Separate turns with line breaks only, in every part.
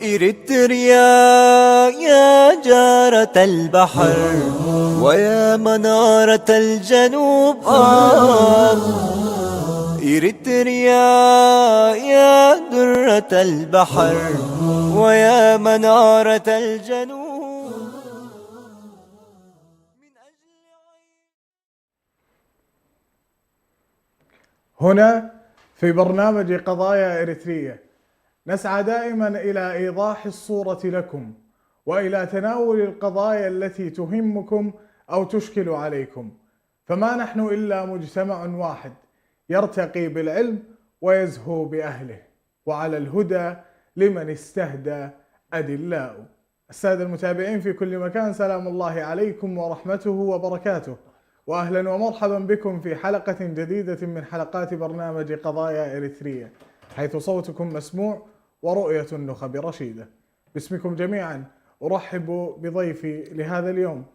إريتريا يا جارة البحر ويا منارة الجنوب إريتريا يا درة البحر ويا منارة الجنوب.
هنا في برنامج قضايا إريترية نسعى دائما إلى إيضاح الصورة لكم وإلى تناول القضايا التي تهمكم أو تشكل عليكم، فما نحن إلا مجتمع واحد يرتقي بالعلم ويزهو بأهله، وعلى الهدى لمن استهدى أدلاء. السادة المتابعين في كل مكان، سلام الله عليكم ورحمته وبركاته، وأهلا ومرحبا بكم في حلقة جديدة من حلقات برنامج قضايا إريترية، حيث صوتكم مسموع ورؤية النخب رشيدة. باسمكم جميعا أرحب بضيفي لهذا اليوم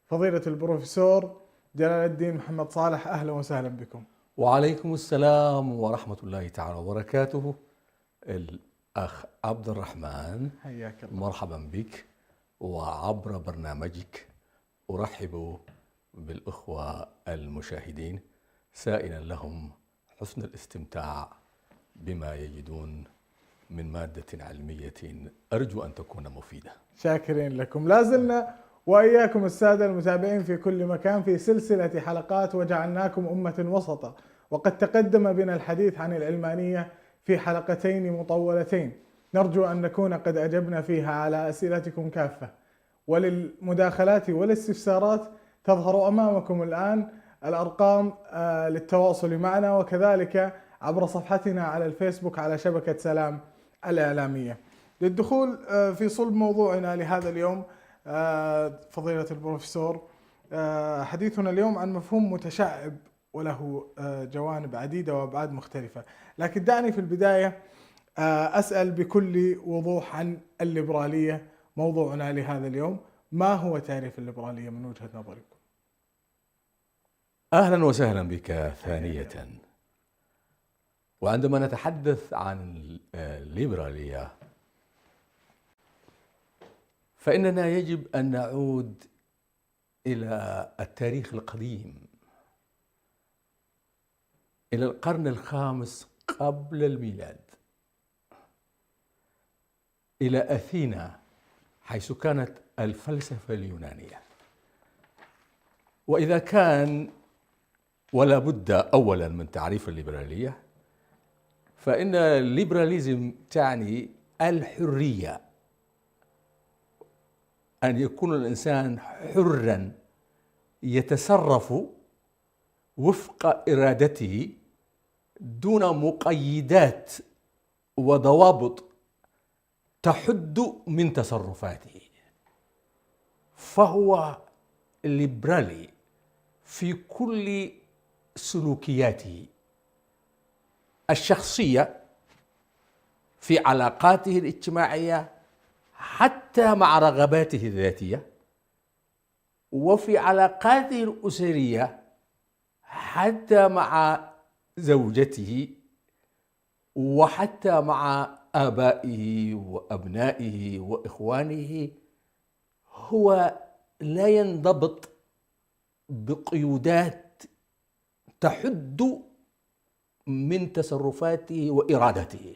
فضيلة البروفيسور جلال الدين محمد صالح. أهلا وسهلا بكم.
وعليكم السلام ورحمة الله تعالى وبركاته. الأخ عبد الرحمن،
حياك الله.
مرحبا بك. وعبر برنامجك أرحب بالأخوة المشاهدين، سائلا لهم حسن الاستمتاع بما يجدون من مادة علمية أرجو أن تكون مفيدة.
شاكرين لكم. لازلنا وإياكم السادة المتابعين في كل مكان في سلسلة حلقات وجعلناكم أمة وسطا، وقد تقدم بنا الحديث عن العلمانية في حلقتين مطولتين نرجو أن نكون قد أجبنا فيها على أسئلتكم كافة. وللمداخلات والاستفسارات تظهر أمامكم الآن الأرقام للتواصل معنا، وكذلك عبر صفحتنا على الفيسبوك على شبكة سلام الإعلامية. للدخول في صلب موضوعنا لهذا اليوم فضيلة البروفيسور، حديثنا اليوم عن مفهوم متشعب وله جوانب عديدة وأبعاد مختلفة، لكن دعني في البداية أسأل بكل وضوح عن الليبرالية، موضوعنا لهذا اليوم. ما هو تعريف الليبرالية من وجهة نظركم؟
أهلا وسهلا بك ثانية. وعندما نتحدث عن الليبرالية فإننا يجب أن نعود إلى التاريخ القديم، إلى القرن الخامس قبل الميلاد، إلى أثينا حيث كانت الفلسفة اليونانية. وإذا كان ولا بد أولا من تعريف الليبرالية، فإن الليبراليزم تعني الحرية، أن يكون الإنسان حرا يتصرف وفق إرادته دون مقيدات وضوابط تحد من تصرفاته. فهو ليبرالي في كل سلوكياته الشخصية، في علاقاته الاجتماعية، حتى مع رغباته الذاتية، وفي علاقاته الأسرية، حتى مع زوجته، وحتى مع آبائه وأبنائه وإخوانه. هو لا ينضبط بقيودات تحد من تصرفاته وإرادته،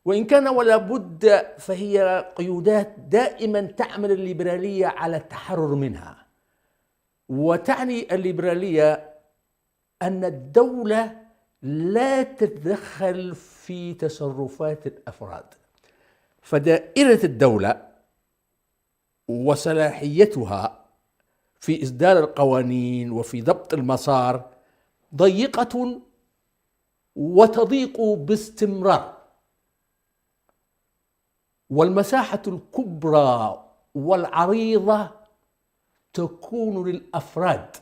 وإن كان ولا بد فهي قيودات دائما تعمل الليبرالية على التحرر منها. وتعني الليبرالية أن الدولة لا تتدخل في تصرفات الأفراد، فدائرة الدولة وصلاحيتها في إصدار القوانين وفي ضبط المسار ضيقة وتضيق باستمرار، والمساحة الكبرى والعريضة تكون للأفراد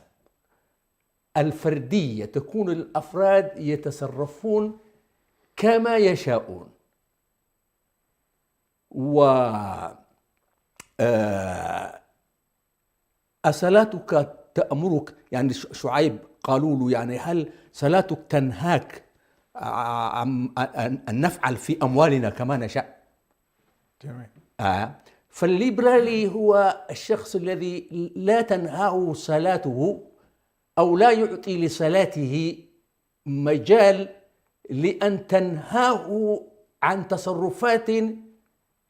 الفردية، تكون للأفراد يتصرفون كما يشاءون. أصلاتك تأمرك، يعني شعيب قالوا له يعني هل صلاتك تنهاك أن نفعل في أموالنا كما نشاء.
جميل.
فالليبرالي هو الشخص الذي لا تنهاه صلاته أو لا يعطي لصلاته مجال لأن تنهاه عن تصرفات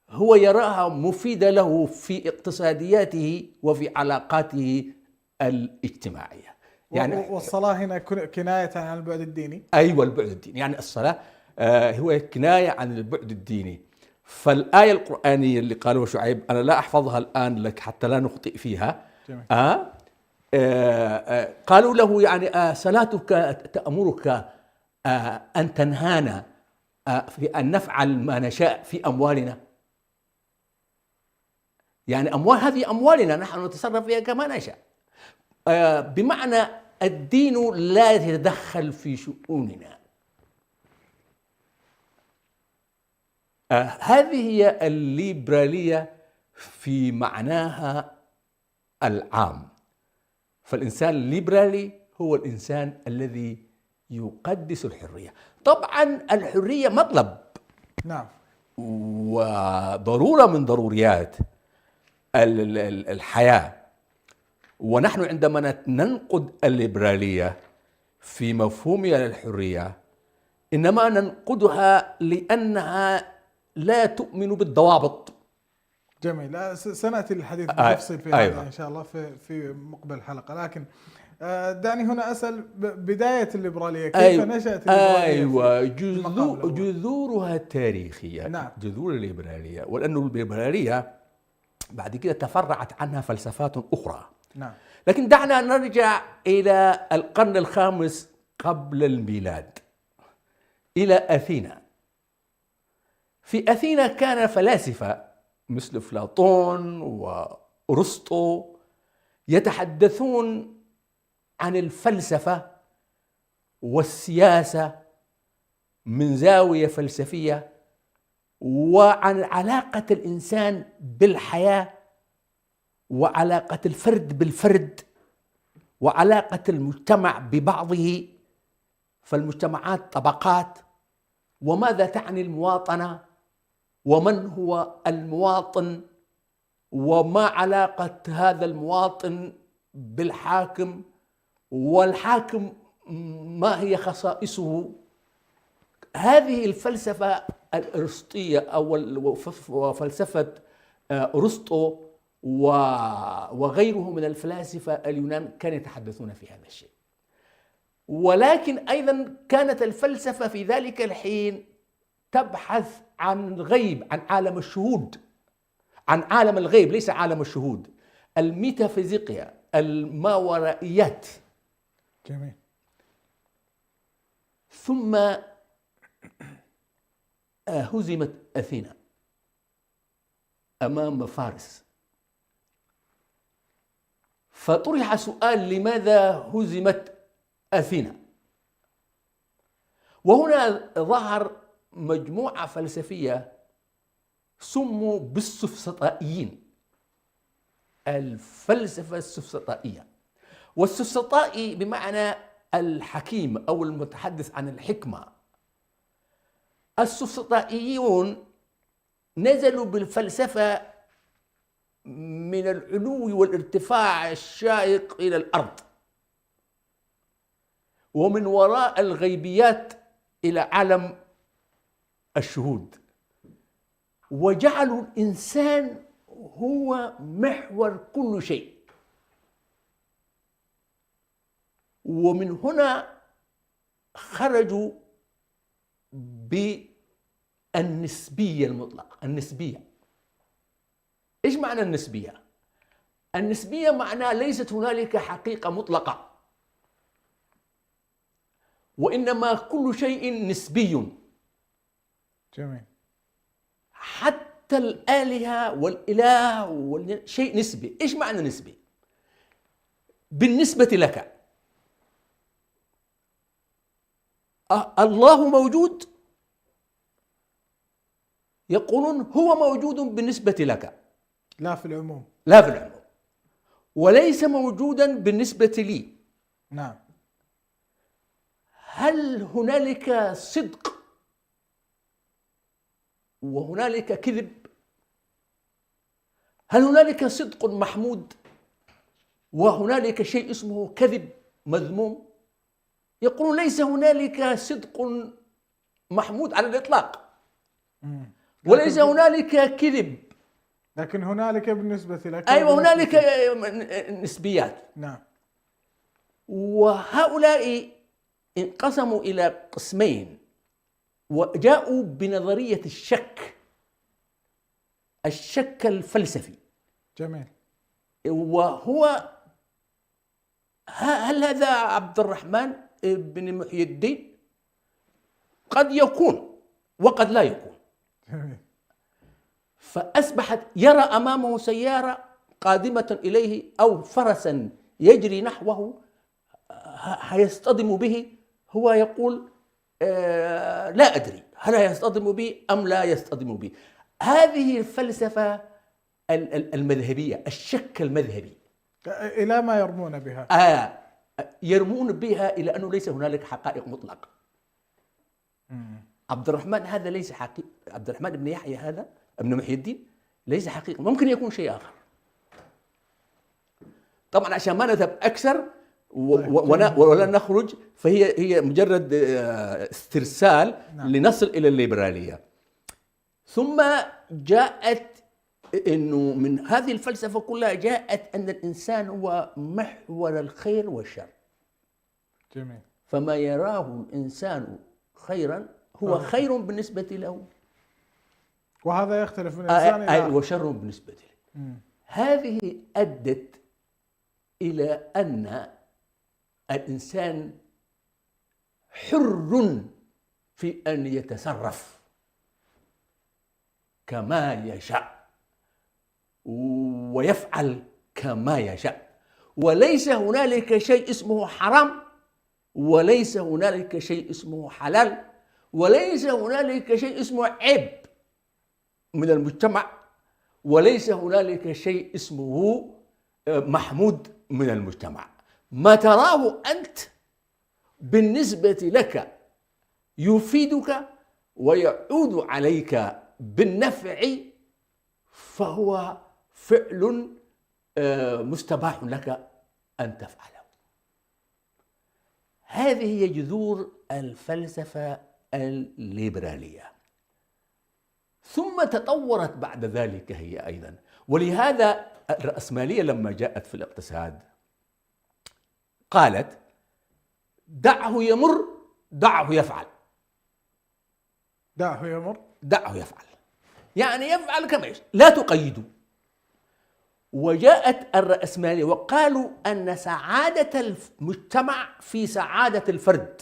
هو يراها مفيدة له في اقتصادياته وفي علاقاته الاجتماعية.
يعني والصلاة هنا كناية عن البعد الديني.
أيوة، البعد الديني، يعني الصلاة هو كناية عن البعد الديني. فالآية القرآنية اللي قالوا شعيب أنا لا أحفظها الآن لك حتى لا نخطئ فيها. قالوا له يعني صلاتك تأمرك أن تنهانا في أن نفعل ما نشاء في أموالنا. يعني هذه أموالنا نحن نتصرف فيها كما نشاء، بمعنى الدين لا يتدخل في شؤوننا. هذه هي الليبرالية في معناها العام. فالإنسان الليبرالي هو الإنسان الذي يقدس الحرية. طبعا الحرية مطلب،
نعم،
وضرورة من ضروريات الحياة. ونحن عندما ننقد الليبرالية في مفهومها للحرية إنما ننقدها لأنها لا تؤمن بالضوابط.
جميل. سنأتي للحديث بتفصيل في هذا إن شاء الله في مقبل الحلقة. لكن دعني هنا أسأل بداية الليبرالية، كيف نشأت الليبرالية؟
جذورها التاريخية.
نعم.
جذور الليبرالية، ولأن الليبرالية بعد كده تفرعت عنها فلسفات أخرى.
نعم.
لكن دعنا نرجع إلى القرن الخامس قبل الميلاد، إلى أثينا. في أثينا كان فلاسفة مثل أفلاطون وأرسطو يتحدثون عن الفلسفة والسياسة من زاوية فلسفية، وعن علاقة الإنسان بالحياة، وعلاقة الفرد بالفرد، وعلاقة المجتمع ببعضه. فالمجتمعات طبقات، وماذا تعني المواطنة، ومن هو المواطن، وما علاقة هذا المواطن بالحاكم، والحاكم ما هي خصائصه. هذه الفلسفة الأرسطية أو فلسفة أرسطو وغيره من الفلاسفة اليونان كانوا يتحدثون في هذا الشيء. ولكن أيضا كانت الفلسفة في ذلك الحين تبحث عن الغيب، عن عالم الشهود، عن عالم الغيب، ليس عالم الشهود، الميتافيزيقيا، الماورائيات.
جميل.
ثم هزمت أثينا أمام فارس، فطرح سؤال لماذا هزمت أثينا؟ وهنا ظهر مجموعة فلسفية سموا بالسفسطائيين، الفلسفة السفسطائية. والسفسطائي بمعنى الحكيم أو المتحدث عن الحكمة. السفسطائيون نزلوا بالفلسفة من العلو والارتفاع الشائق إلى الأرض، ومن وراء الغيبيات إلى عالم الشهود، وجعلوا الإنسان هو محور كل شيء. ومن هنا خرجوا بالنسبية المطلقة. النسبية، إيش معنى النسبية؟ النسبية معناه ليست هنالك حقيقة مطلقة، وإنما كل شيء نسبي.
جميل.
حتى الآلهة والإله شيء نسبي. إيش معنى نسبي؟ بالنسبة لك الله موجود، يقولون هو موجود بالنسبة لك،
لا في العموم،
لا في العموم، وليس موجودا بالنسبة لي.
نعم.
هل هنالك صدق وهنالك كذب؟ هل هنالك صدق محمود وهنالك شيء اسمه كذب مذموم؟ يقولون ليس هنالك صدق محمود على الإطلاق، وليس هنالك كذب،
لكن هنالك بالنسبة لك.
أيوة، هنالك نسبيات.
نعم.
وهؤلاء انقسموا إلى قسمين وجاءوا بنظرية الشك الفلسفي.
جميل.
وهو هل هذا عبد الرحمن بن محي الدين؟ قد يكون وقد لا يكون.
جميل.
فأصبحت يرى أمامه سيارة قادمة إليه أو فرسا يجري نحوه هيصطدم به، هو يقول لا أدري هل يصطدم بي أم لا يصطدم بي. هذه الفلسفة المذهبية، الشك المذهبي.
إلى ما يرمون بها؟
يرمون بها إلى أنه ليس هنالك حقائق مطلقة. عبد الرحمن هذا ليس حقيقة، عبد الرحمن بن يحيى هذا ابن محي الدين ليس حقيقة، ممكن يكون شيء آخر. طبعا عشان ما نذهب أكثر ولا نخرج، فهي مجرد استرسال لنصل إلى الليبرالية. ثم جاءت إنه من هذه الفلسفة كلها جاءت أن الإنسان هو محور الخير والشر.
جميل.
فما يراه الإنسان خيرا هو خير بالنسبة له،
وهذا يختلف من الإنسان إلى
وشر بالنسبة له. هذه أدت إلى أن الإنسان حر في أن يتصرف كما يشاء ويفعل كما يشاء، وليس هنالك شيء اسمه حرام، وليس هنالك شيء اسمه حلال، وليس هنالك شيء اسمه عيب من المجتمع، وليس هنالك شيء اسمه محمود من المجتمع. ما تراه أنت بالنسبة لك يفيدك ويعود عليك بالنفع، فهو فعل مستباح لك أن تفعله. هذه هي جذور الفلسفة الليبرالية. ثم تطورت بعد ذلك هي أيضا، ولهذا الرأسمالية لما جاءت في الاقتصاد قالت دعه يمر دعه يفعل.
دعه يمر
دعه يفعل، يعني يفعل كما يشاء، لا تقيده. وجاءت الرأسمالية وقالوا أن سعادة المجتمع في سعادة الفرد،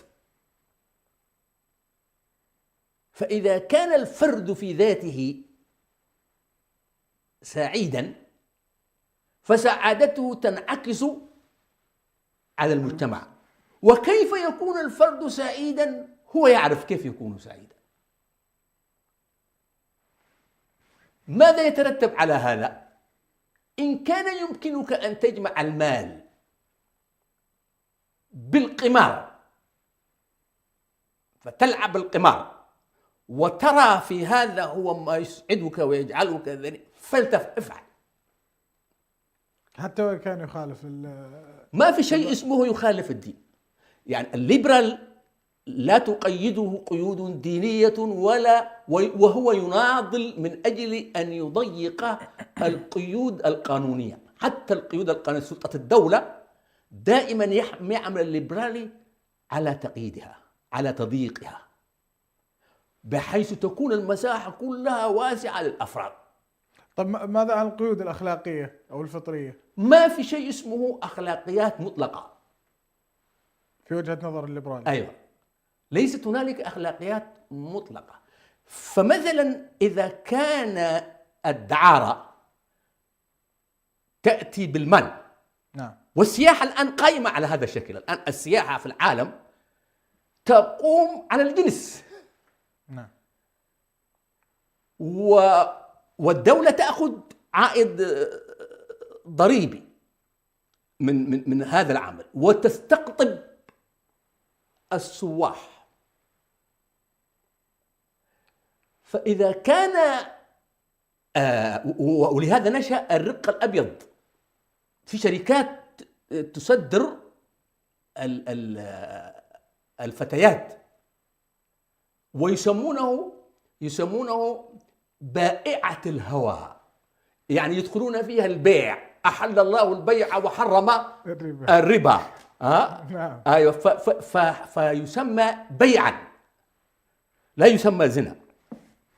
فإذا كان الفرد في ذاته سعيدا فسعادته تنعكس على المجتمع. وكيف يكون الفرد سعيدا؟ هو يعرف كيف يكون سعيدا. ماذا يترتب على هذا؟ إن كان يمكنك أن تجمع المال بالقمار فتلعب القمار وترى في هذا هو ما يسعدك ويجعلك ذلك، فلتفعل.
حتى وإن كان يخالف
ما في شيء اسمه يخالف الدين. يعني الليبرال لا تقيده قيود دينية وهو يناضل من أجل أن يضيق القيود القانونية. حتى القيود القانونية، سلطة الدولة دائما يعمل الليبرالي على تقييدها، على تضييقها، بحيث تكون المساحة كلها واسعة للأفراد.
طب ماذا عن القيود الأخلاقية أو الفطرية؟
ما في شيء اسمه أخلاقيات مطلقة
في وجهة نظر الليبرالي.
أيوة، ليست هنالك أخلاقيات مطلقة. فمثلا إذا كان الدعارة تأتي بالمال،
نعم،
والسياحة الآن قائمة على هذا الشكل. الآن السياحة في العالم تقوم على الجنس،
نعم،
والدولة تأخذ عائد ضريبي من هذا العمل، وتستقطب السواح. فإذا كان ولهذا نشأ الرق الأبيض في شركات تصدر الفتيات، ويسمونه بائعة الهوى، يعني يدخلون فيها البيع. أحل الله البيع وحرم الربا.
نعم.
أيوة. فيسمى بيعا، لا يسمى زنا،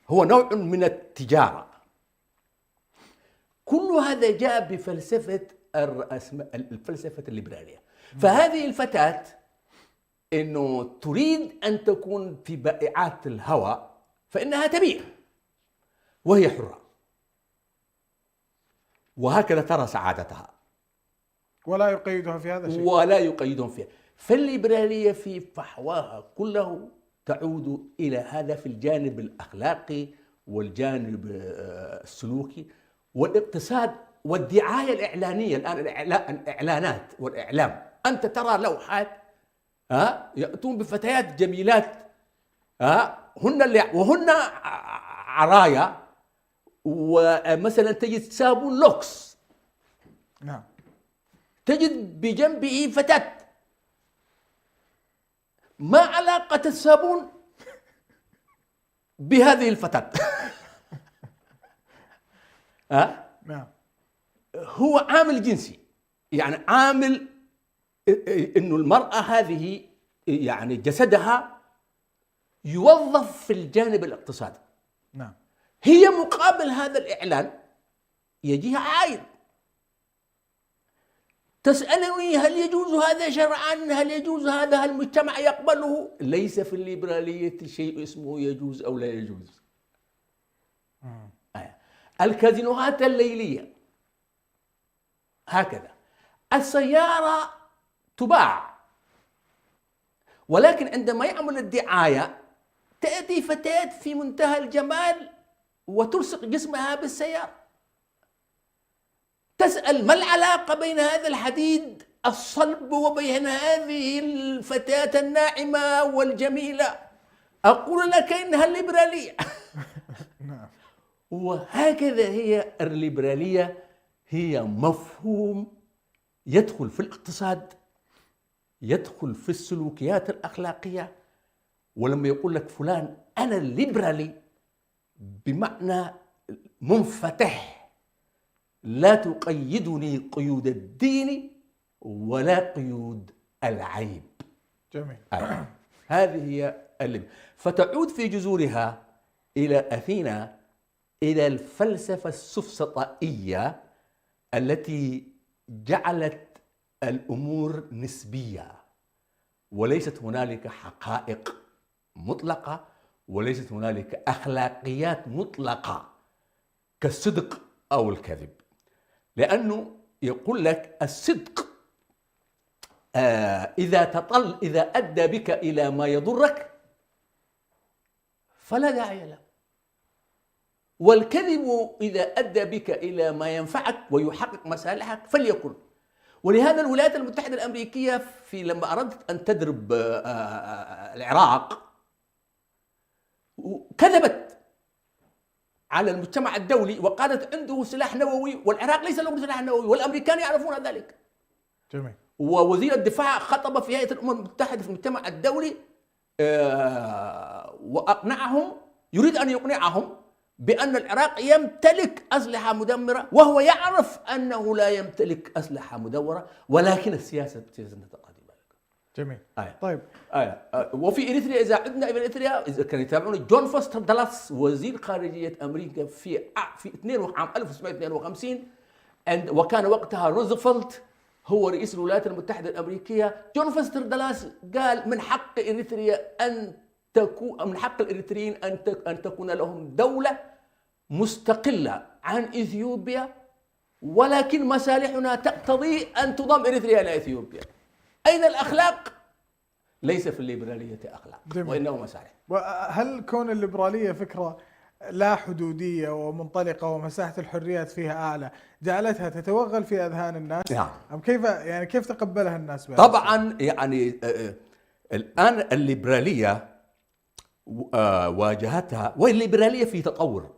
هو نوع من التجارة. كل هذا جاء بفلسفة الفلسفة الليبرالية. فهذه الفتاة إنه تريد أن تكون في بائعات الهوى، فإنها تبيع وهي حرة، وهكذا ترى سعادتها،
ولا يقيدها في هذا الشيء،
ولا يقيدهم فيها. فالليبرالية في فحواها كله تعود إلى هذا في الجانب الأخلاقي والجانب السلوكي والاقتصاد والدعاية الإعلانية. الآن الإعلانات والإعلام، أنت ترى لوحات يأتون بفتيات جميلات وهن عرايا، ومثلا تجد صابون لوكس،
نعم،
تجد بجنبه فتاة. ما علاقة الصابون بهذه الفتاة؟
نعم.
هو عامل جنسي، يعني عامل إنه المرأة هذه يعني جسدها يوظف في الجانب الاقتصادي.
نعم.
هي مقابل هذا الإعلان يجيها عائد. تسألني هل يجوز هذا شرعا؟ هل يجوز هذا؟ هل المجتمع يقبله؟ ليس في الليبرالية شيء اسمه يجوز أو لا يجوز. الكازينوهات الليلية هكذا. السيارة تباع، ولكن عندما يعمل الدعاية تأتي فتاة في منتهى الجمال وتلصق جسمها بالسيارة. تسأل ما العلاقة بين هذا الحديد الصلب وبين هذه الفتاة الناعمة والجميلة؟ أقول لك إنها الليبرالية. وهكذا هي الليبرالية، هي مفهوم يدخل في الاقتصاد، يدخل في السلوكيات الأخلاقية. ولما يقول لك فلان أنا الليبرالي، بمعنى منفتح، لا تقيدني قيود الدين ولا قيود العيب.
جميل.
هذه هي فتعود في جذورها إلى أثينا، إلى الفلسفة السفسطائية التي جعلت الأمور نسبية، وليست هنالك حقائق مطلقة، وليست هنالك أخلاقيات مطلقة كالصدق أو الكذب. لأنه يقول لك الصدق إذا أدى بك إلى ما يضرك فلا داعي له، والكذب إذا أدى بك إلى ما ينفعك ويحقق مصالحك فليكن. ولهذا الولايات المتحدة الأمريكية لما أردت أن تضرب العراق كذبت على المجتمع الدولي وقالت عنده سلاح نووي، والعراق ليس له سلاح نووي، والأمريكان يعرفون ذلك.
جميل.
ووزير الدفاع خطب في هيئة الأمم المتحدة في المجتمع الدولي وأقنعهم، يريد أن يقنعهم بأن العراق يمتلك أسلحة مدمرة، وهو يعرف أنه لا يمتلك أسلحة مدمرة، ولكن السياسة تقاضي ذلك.
جميل. طيب.
وفي إريتريا، إذا عدنا إلى إريتريا، إذا كانوا يتابعون جون فوستر دالاس وزير خارجية أمريكا في عام 1952، وكان وقتها روزفلت هو رئيس الولايات المتحدة الأمريكية. جون فوستر دالاس قال من حق الإريتريين أن تكون لهم دولة مستقلة عن إثيوبيا، ولكن مصالحنا تقتضي أن تضم إريتريا إلى إثيوبيا. أين الأخلاق؟ ليس في الليبرالية أخلاق، وإنه مصالح.
وهل كون الليبرالية فكرة لا حدودية ومنطلقة ومساحة الحريات فيها أعلى جعلتها تتوغل في أذهان الناس؟
نعم.
أم كيف تقبلها الناس؟
طبعا يعني الآن الليبرالية واجهتها، والليبرالية في تطور،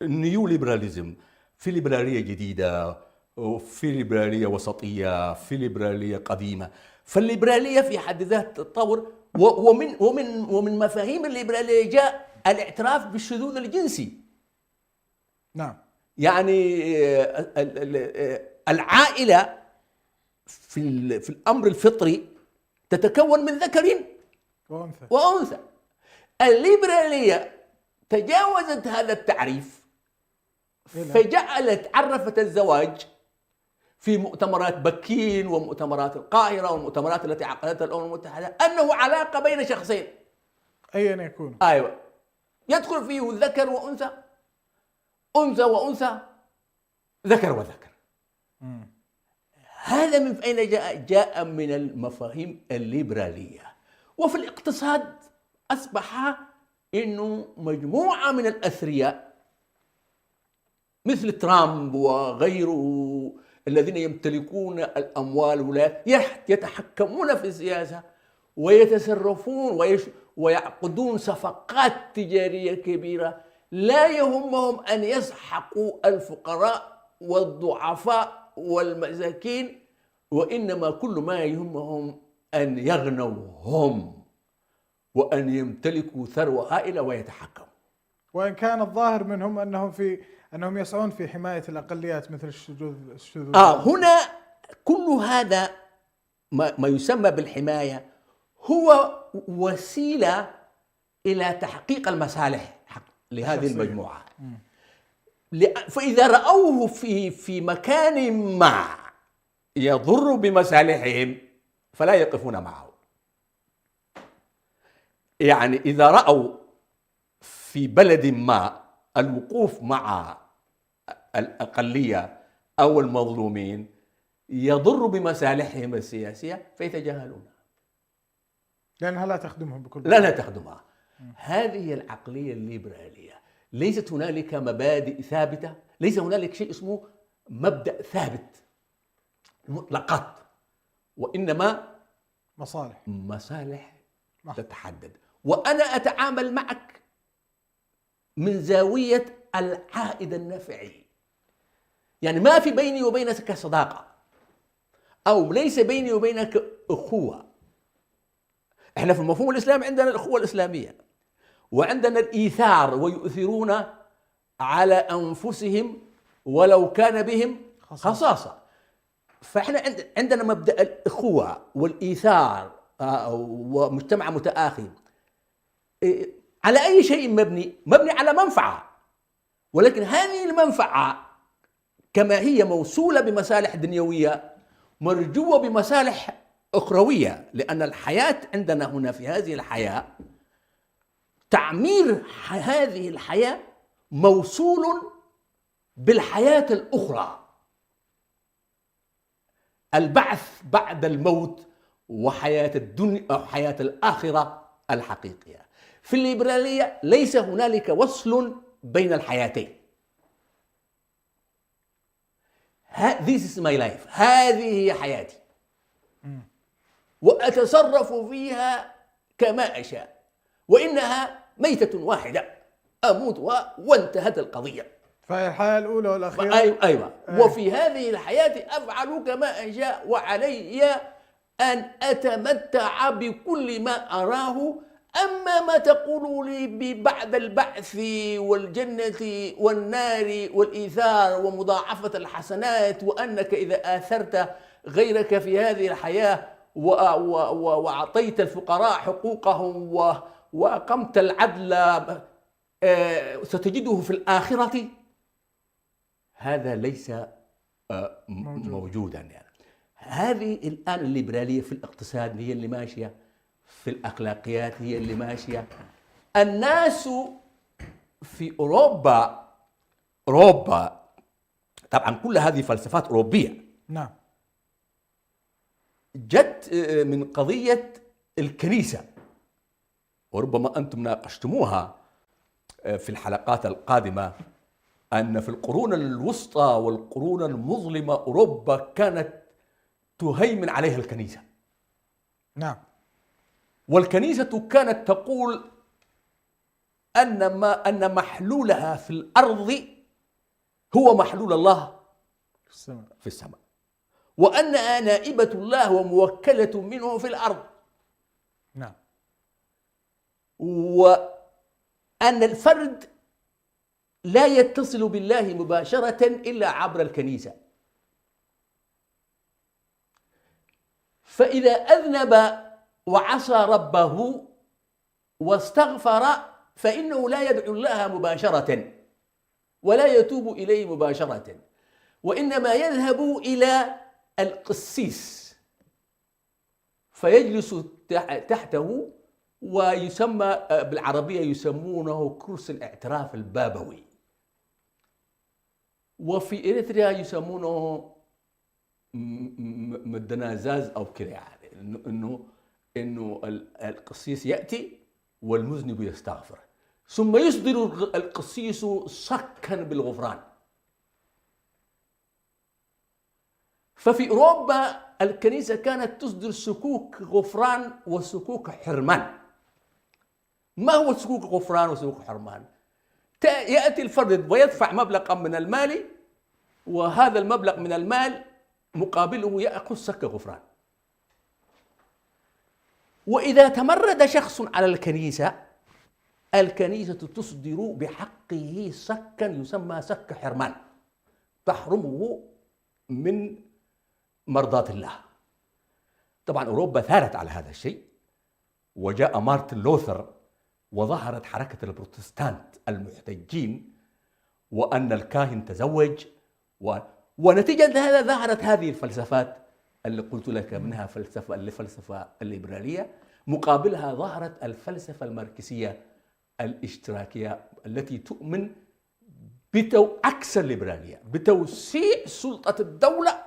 النيو ليبراليزم، في ليبرالية جديدة وفي ليبرالية وسطية، في ليبرالية قديمة. فالليبرالية في حد ذاتها تتطور، ومن مفاهيم الليبرالية جاء الاعتراف بالشذوذ الجنسي.
نعم.
يعني العائلة في الأمر الفطري تتكون من ذكر وأنثى. الليبرالية تجاوزت هذا التعريف، فجعلت عرفت الزواج في مؤتمرات بكين ومؤتمرات القاهرة والمؤتمرات التي عقدتها الأمم المتحدة أنه علاقة بين شخصين
أيا يكون.
أيوة، يدخل فيه ذكر وأنثى، أنثى وأنثى، ذكر وذكر. هذا من أين جاء؟ جاء من المفاهيم الليبرالية. وفي الاقتصاد أصبح إنه مجموعة من الأثرياء مثل ترامب وغيره الذين يمتلكون الأموال والولايات يتحكمون في السياسة ويتصرفون ويعقدون صفقات تجارية كبيرة، لا يهمهم أن يسحقوا الفقراء والضعفاء والمساكين، وإنما كل ما يهمهم أن يغنوا هم وأن يمتلكوا ثروة هائلة ويتحكموا.
وإن كان الظاهر منهم أنهم يسعون في حماية الأقليات مثل الشذوذ.
هنا كل هذا ما يسمى بالحماية هو وسيلة إلى تحقيق المصالح لهذه المجموعة. فإذا رأوه في مكان ما يضر بمصالحهم فلا يقفون معه. يعني إذا رأوا في بلد ما الوقوف مع الأقلية أو المظلومين يضر بمصالحهم السياسية فيتجاهلون،
لأنها لا تخدمهم بكل
بساطة. لا تخدمها. هذه العقلية الليبرالية. ليست هنالك مبادئ ثابتة، ليس هنالك شيء اسمه مبدأ ثابت مطلقات، وإنما مصالح تتحدد. وأنا أتعامل معك من زاوية العائد النفعي، يعني ما في بيني وبينك صداقة، أو ليس بيني وبينك أخوة. إحنا في المفهوم الإسلامي عندنا الأخوة الإسلامية، وعندنا الإيثار، ويؤثرون على أنفسهم ولو كان بهم خصاصة. فإحنا عندنا مبدأ الأخوة والإيثار ومجتمع متآخي على أي شيء مبني على منفعة، ولكن هذه المنفعة كما هي موصولة بمصالح دنيوية مرجوة بمصالح أخروية، لأن الحياة عندنا هنا في هذه الحياة، تعمير هذه الحياة موصول بالحياة الأخرى، البعث بعد الموت وحياة الدنيا أو حياة الآخرة الحقيقية. في الليبرالية ليس هنالك وصل بين الحياتين. This is my life، هذه هي حياتي، وأتصرف فيها كما أشاء، وإنها ميتة واحدة أموت وانتهت القضية.
فهي الحياة الأولى والأخيرة.
أيوة. وفي هذه الحياة أفعل كما أشاء، وعلي أن أتمتع بكل ما أراه. أما ما تقول لي بعد البعث والجنة والنار والإيثار ومضاعفة الحسنات، وأنك إذا آثرت غيرك في هذه الحياة وأعطيت الفقراء حقوقهم وأقمت العدل ستجده في الآخرة، هذا ليس موجودا. يعني هذه الآن الليبرالية في الاقتصاد هي اللي ماشية، في الأخلاقيات هي اللي ماشية. الناس في أوروبا طبعا كل هذه فلسفات أوروبية.
نعم.
جت من قضية الكنيسة، وربما أنتم ناقشتموها في الحلقات القادمة، أن في القرون الوسطى والقرون المظلمة أوروبا كانت تهيمن عليها الكنيسة.
نعم.
والكنيسة كانت تقول أن محلولها في الأرض هو محلول الله في السماء، وأنها نائبة الله وموكلة منه في الأرض.
نعم.
وأن الفرد لا يتصل بالله مباشرة إلا عبر الكنيسة. فإذا أذنب وعصى ربه واستغفر فإنه لا يدعو الله مباشرة ولا يتوب إليه مباشرة، وإنما يذهب إلى القسيس فيجلس تحته، ويسمى بالعربية يسمونه كرسي الاعتراف البابوي، وفي إريتريا يسمونه مدنازاز أو كذا، يعني إنه القسيس يأتي والمذنب يستغفر، ثم يصدر القسيس صكا بالغفران. ففي أوروبا الكنيسة كانت تصدر سكوك غفران وسكوك حرمان. ما هو سكوك غفران وسكوك حرمان؟ يأتي الفرد ويدفع مبلغا من المال، وهذا المبلغ من المال مقابله يأخذ سك غفران. وإذا تمرد شخص على الكنيسة تصدر بحقه سكا يسمى سك حرمان تحرمه من مرضاة الله. طبعا أوروبا ثارت على هذا الشيء، وجاء مارتن لوثر وظهرت حركة البروتستانت المحتجين، وأن الكاهن تزوج، ونتيجة هذا ظهرت هذه الفلسفات اللي قلت لك منها الفلسفة الليبرالية، مقابلها ظهرت الفلسفة الماركسية الاشتراكية التي تؤمن عكس الليبرالية بتوسيع سلطة الدولة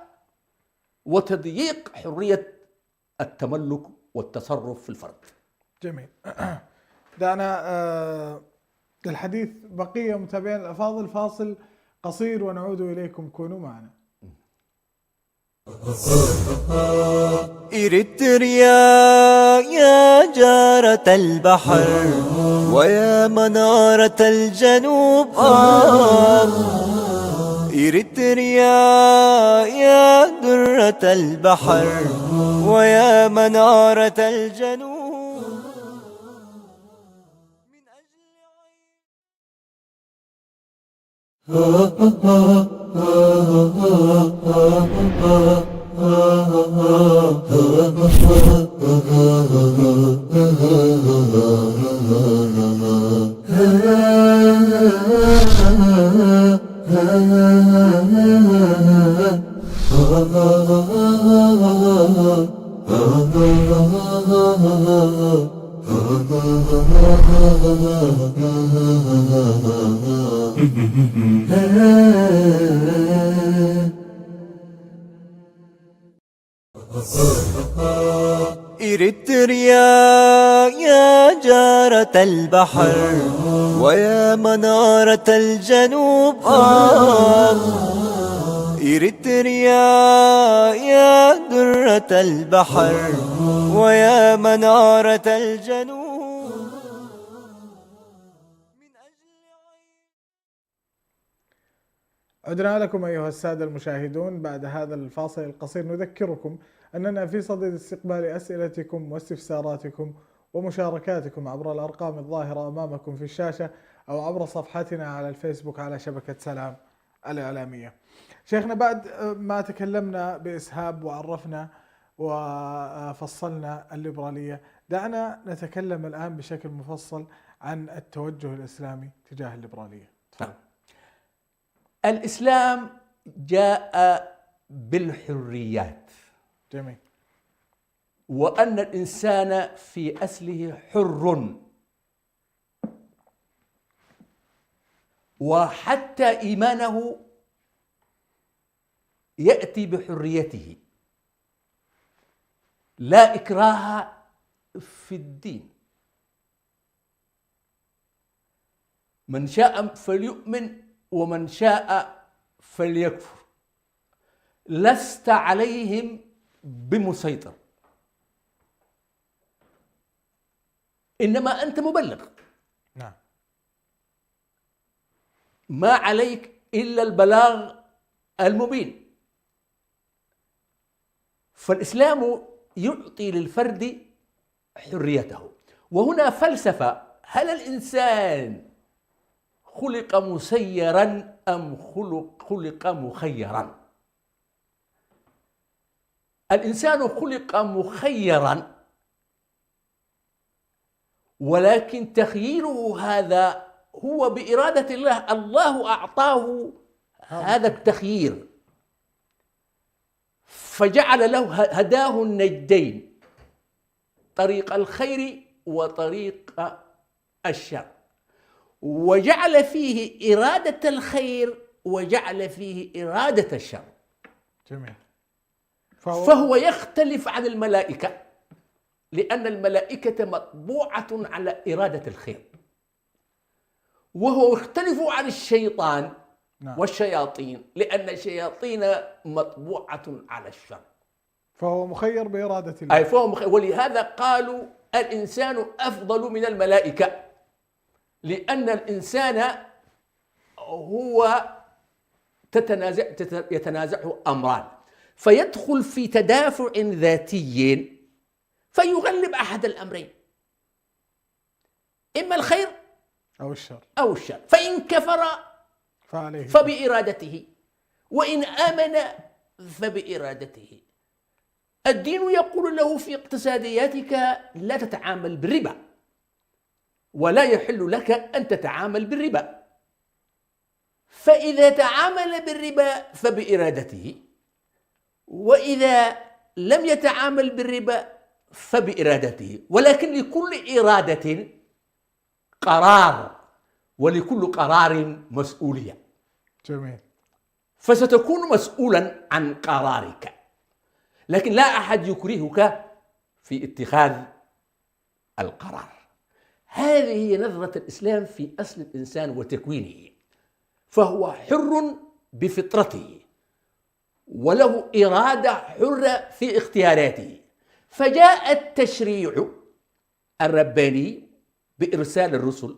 وتضييق حرية التملك والتصرف في الفرد.
جميل. دعنا الحديث بقية متابعين الأفاضل، فاصل قصير ونعود إليكم، كونوا معنا.
إريتريا يا جارة البحر ويا منارة الجنوب، إريتريا يا درة البحر ويا منارة الجنوب. إريتريا يا جارة البحر ويا منارة الجنوب، إريتريا يا درة البحر ويا منارة الجنوب.
عدنا لكم أيها السادة المشاهدون بعد هذا الفاصل القصير. نذكركم أننا في صدد استقبال أسئلتكم واستفساراتكم ومشاركاتكم عبر الأرقام الظاهرة أمامكم في الشاشة أو عبر صفحتنا على الفيسبوك على شبكة سلام الإعلامية. شيخنا، بعد ما تكلمنا بإسهاب وعرفنا وفصلنا الليبرالية، دعنا نتكلم الآن بشكل مفصل عن التوجه الإسلامي تجاه الليبرالية.
الإسلام جاء بالحريات.
جميل.
وأن الإنسان في أصله حر، وحتى إيمانه يأتي بحريته، لا إكراه في الدين. من شاء فليؤمن ومن شاء فليكفر، لست عليهم بمسيطر. إنما أنت مبلغ،
نعم.
ما عليك إلا البلاغ المبين. فالإسلام يعطي للفرد حريته. وهنا فلسفة: هل الإنسان خلق مسيرا أم خلق مخيرا؟ الإنسان خلق مخيرا، ولكن تخييره هذا هو بإرادة الله. الله أعطاه هذا التخيير فجعل له، هداه النجدين، طريق الخير وطريق الشر، وجعل فيه إرادة الخير وجعل فيه إرادة الشر.
جميل.
فهو يختلف عن الملائكة، لأن الملائكة مطبوعة على إرادة الخير، وهو يختلف عن الشيطان
نعم.
والشياطين، لأن الشياطين مطبوعة على الشر.
فهو مخير بإرادة الله.
أي فهو مخير. ولهذا قالوا الإنسان أفضل من الملائكة، لأن الإنسان هو يتنازعه أمران، فيدخل في تدافع ذاتي فيغلب أحد الأمرين، إما الخير أو الشر. فإن كفر
فعليه
فبإرادته، وإن آمن فبإرادته. الدين يقول له في اقتصادياتك: لا تتعامل بالربا، ولا يحل لك أن تتعامل بالربا. فإذا تعامل بالربا فبإرادته، وإذا لم يتعامل بالربا فبإرادته. ولكن لكل إرادة قرار، ولكل قرار مسؤولية.
جميل.
فستكون مسؤولا عن قرارك، لكن لا أحد يكرهك في اتخاذ القرار. هذه هي نظرة الإسلام في أصل الإنسان وتكوينه، فهو حر بفطرته وله إرادة حرة في اختياراته. فجاء التشريع الرباني بإرسال الرسل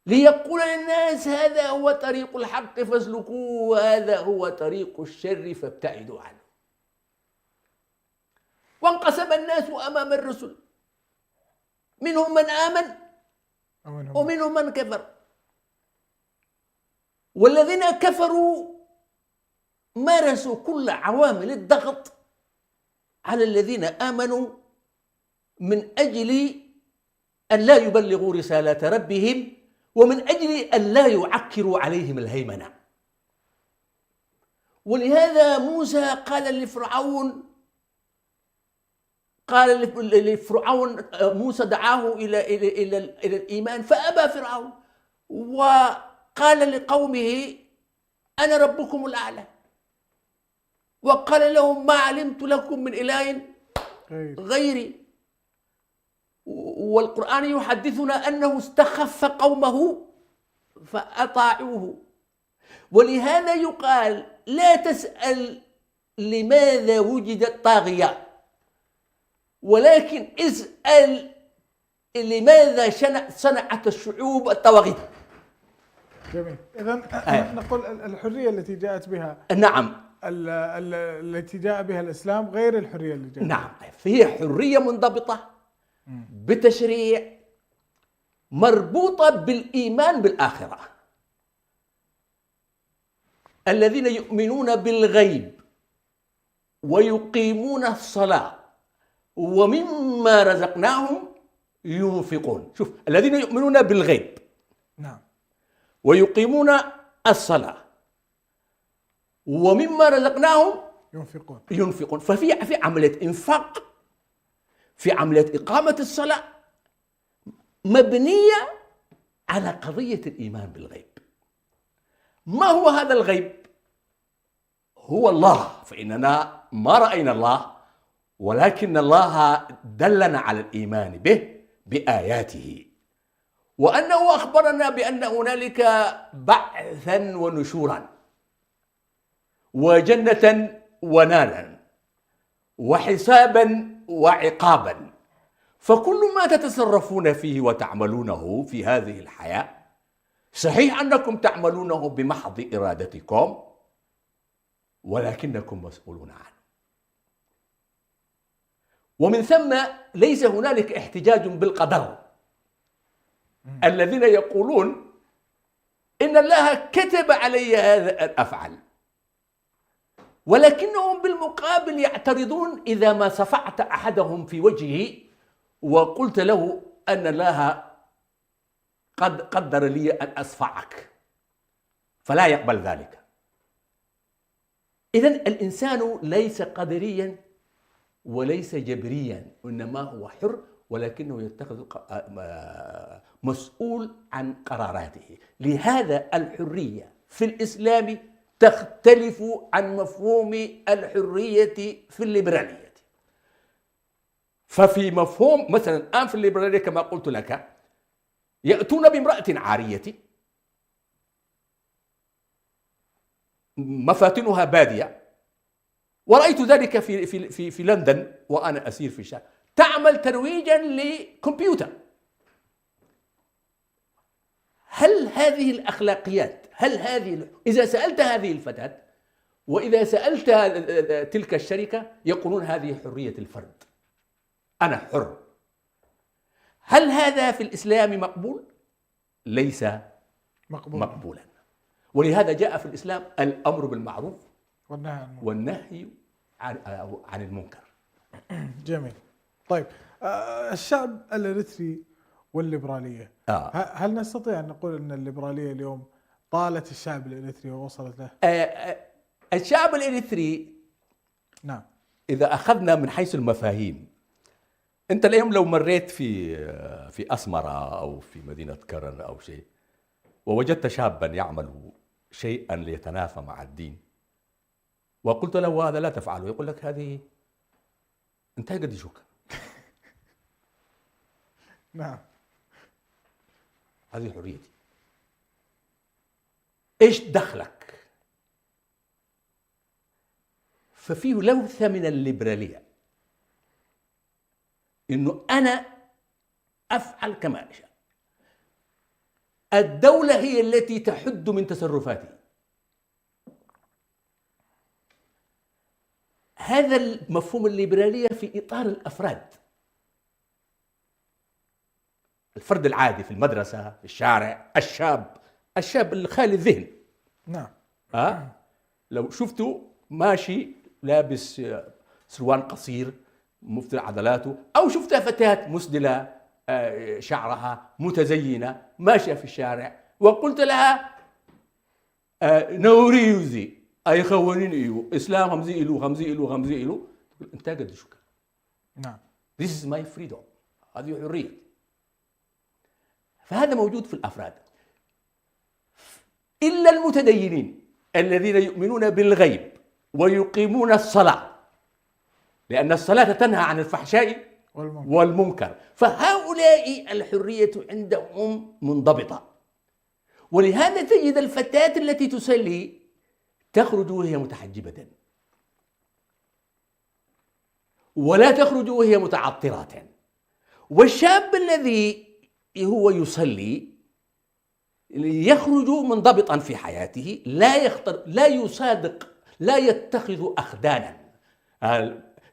ليقول للناس: هذا هو طريق الحق فاسلكوه، وهذا هو طريق الشر فابتعدوا عنه. وانقسم الناس أمام الرسل، منهم من آمن ومنهم من كفر. والذين كفروا مارسوا كل عوامل الضغط على الذين آمنوا من أجل أن لا يبلغوا رسالات ربهم، ومن أجل أن لا يعكروا عليهم الهيمنة. ولهذا موسى قال لفرعون موسى دعاه إلى الإيمان فأبى فرعون، وقال لقومه: أنا ربكم الأعلى، وقال لهم: ما علمت لكم من إله غيري. والقرآن يحدثنا أنه استخف قومه فأطاعوه. ولهذا يقال: لا تسأل لماذا وجدت طاغية، ولكن اسأل لماذا صنعت الشعوب الطواغيت.
جميل. إذن نقول الحرية التي جاءت بها،
نعم،
التي جاء بها الإسلام غير الحرية اللي جاءت.
نعم، فهي حرية منضبطة بتشريع مربوطة بالإيمان بالآخرة. الذين يؤمنون بالغيب ويقيمون الصلاة ومما رزقناهم ينفقون. شوف، الذين يؤمنون بالغيب،
نعم،
ويقيمون الصلاة ومما رزقناهم ينفقون. ففي عملية إنفاق، في عملية إقامة الصلاة مبنية على قضية الإيمان بالغيب. ما هو هذا الغيب؟ هو الله، فإننا ما رأينا الله، ولكن الله دلنا على الإيمان به بآياته، وأنه أخبرنا بأن هنالك بعثا ونشورا، وجنة ونارا، وحسابا وعقابا. فكل ما تتصرفون فيه وتعملونه في هذه الحياة صحيح أنكم تعملونه بمحض إرادتكم، ولكنكم مسؤولون عنه. ومن ثم ليس هنالك احتجاج بالقدر. الذين يقولون إن الله كتب علي هذا الأفعل، ولكنهم بالمقابل يعترضون إذا ما صفعت أحدهم في وجهه وقلت له أن الله قد قدر لي أن أصفعك، فلا يقبل ذلك. إذن الإنسان ليس قدريا وليس جبريا، إنما هو حر، ولكنه يتخذ مسؤول عن قراراته. لهذا الحرية في الإسلام تختلف عن مفهوم الحرية في الليبرالية. ففي مفهوم مثلا الآن في الليبرالية كما قلت لك يأتون بامرأة عارية مفاتنها بادية، ورأيت ذلك في لندن وأنا أسير في الشارع، تعمل ترويجا لكمبيوتر. هل هذه الأخلاقيات، إذا سألت هذه الفتاة وإذا سألت تلك الشركة يقولون هذه حرية الفرد، أنا حر. هل هذا في الإسلام مقبول؟ ليس مقبولا. ولهذا جاء في الإسلام الأمر بالمعروف والنهي عن المنكر.
جميل. طيب الشعب الإريتري والليبرالية، هل نستطيع أن نقول أن الليبرالية اليوم طالت الشعب الإريتري ووصلت له؟
الشعب الإريتري،
نعم،
إذا أخذنا من حيث المفاهيم، أنت اليوم لو مريت في أسمرة أو في مدينة كرن أو شيء ووجدت شابا يعمل شيئا ليتنافى مع الدين وقلت له هذا لا تفعله، يقول لك هذه انتهى قد يشوك.
نعم،
هذه حريتي، ايش دخلك؟ ففيه لوثة من الليبرالية، انه انا افعل كما اشاء، الدولة هي التي تحد من تصرفاتي. هذا المفهوم الليبرالية في إطار الأفراد، الفرد العادي في المدرسة، في الشارع، الشاب الخالي الذهن.
نعم.
لو شفته ماشي لابس سروال قصير مفتل عضلاته، أو شفتها فتاة مسدلة شعرها متزينة ماشية في الشارع وقلت لها نوريوزي أي خوانين إيو إسلام همزي إلو أنت قد شكا.
نعم.
This is my freedom، هذه حرية. فهذا موجود في الأفراد، إلا المتدينين الذين يؤمنون بالغيب ويقيمون الصلاة، لأن الصلاة تنهى عن الفحشاء والمنكر، فهؤلاء الحرية عندهم منضبطة. ولهذا تجد الفتاة التي تصلي تخرج وهي متحجبة، ولا تخرج وهي متعطرة. والشاب الذي هو يصلي يخرج منضبطا في حياته، لا يصادق، لا يتخذ أخدانا،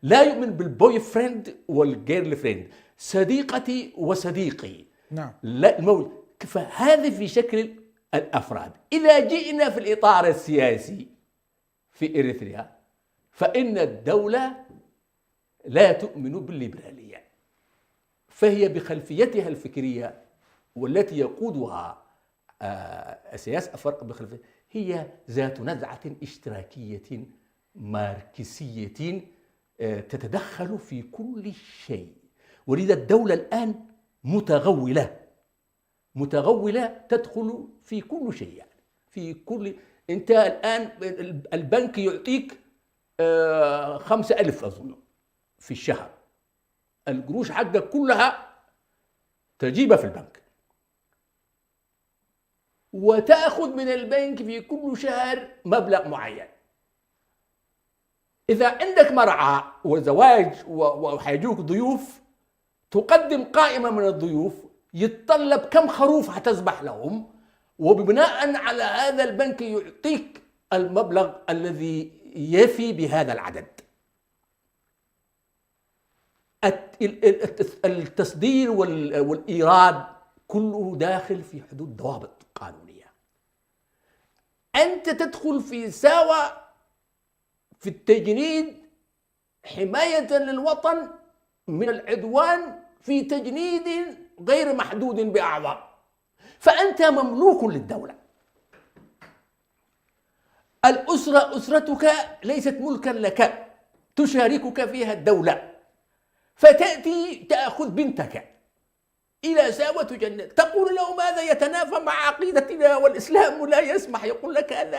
لا يؤمن بالبوي فريند والجيرل فريند، صديقتي وصديقي.
نعم.
لا فهذا في شكل الأفراد. إذا جئنا في الإطار السياسي في إريتريا فإن الدولة لا تؤمن بالليبرالية، فهي بخلفيتها الفكرية والتي يقودها السياسة الفرق بخلفية هي ذات نزعة اشتراكية ماركسية تتدخل في كل شيء. ولذا الدولة الآن متغولة تدخل في كل شيء، يعني في كل. أنت الآن البنك يعطيك 5,000 أظن في الشهر، القروش حقك كلها تجيبها في البنك، وتأخذ من البنك في كل شهر مبلغ معين. إذا عندك مرعى وزواج وحيجوك ضيوف تقدم قائمة من الضيوف يتطلب كم خروف هتذبح لهم، وبناء على هذا البنك يعطيك المبلغ الذي يفي بهذا العدد. التصدير والإيراد كله داخل في حدود ضوابط قانونية. أنت تدخل في ساوى في التجنيد حماية للوطن من العدوان في تجنيد غير محدود بأعضاء، فأنت مملوك للدولة. الأسرة أسرتك ليست ملكا لك، تشاركك فيها الدولة، فتأتي تأخذ بنتك إلى ساوى تجند، تقول له ماذا يتنافى مع عقيدتنا والإسلام لا يسمح، يقول لك هذا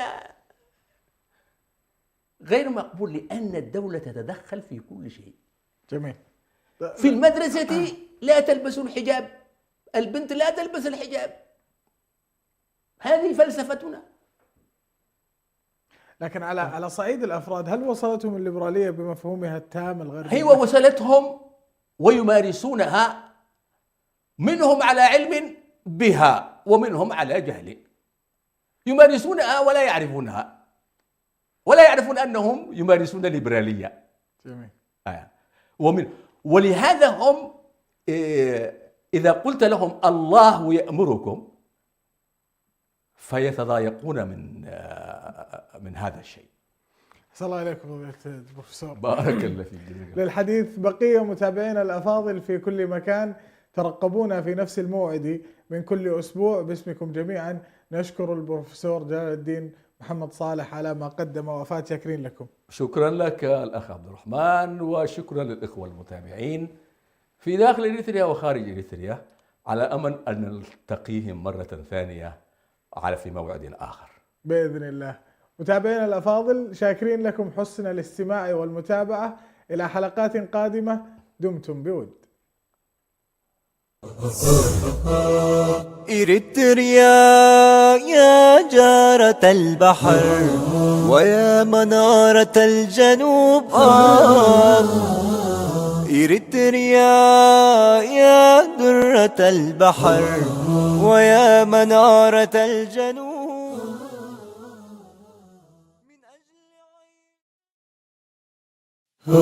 غير مقبول، لأن الدولة تتدخل في كل شيء.
جميل.
في المدرسة لا تلبس الحجاب، البنت لا تلبس الحجاب، هذه فلسفتنا.
لكن على صعيد الأفراد، هل وصلتهم الليبرالية بمفهومها التام الغير؟
هي وصلتهم ويمارسونها، منهم على علم بها ومنهم على جهل، يمارسونها ولا يعرفونها، ولا يعرفون أنهم يمارسون الليبرالية.
جميل.
ولهذا هم إذا قلت لهم الله يأمركم فيتضايقون من هذا الشيء.
صلى الله عليكم فضيلة البروفيسور.
بارك الله فيك.
للحديث بقية متابعينا الأفاضل في كل مكان، ترقبونا في نفس الموعد من كل أسبوع. باسمكم جميعا نشكر البروفيسور جلال الدين محمد صالح على ما قدم ووفاة. شاكرين لكم.
شكرا لك الأخ عبد الرحمن، وشكرا للإخوة المتابعين في داخل إريتريا وخارج إريتريا، على أمل أن نلتقيهم مرة ثانية في موعد آخر
بإذن الله. متابعينا الأفاضل، شاكرين لكم حسن الاستماع والمتابعة. إلى حلقات قادمة، دمتم بود.
إريتريا يا جارة البحر ويا منارة الجنوب، إريتريا يا درة البحر ويا منارة الجنوب. من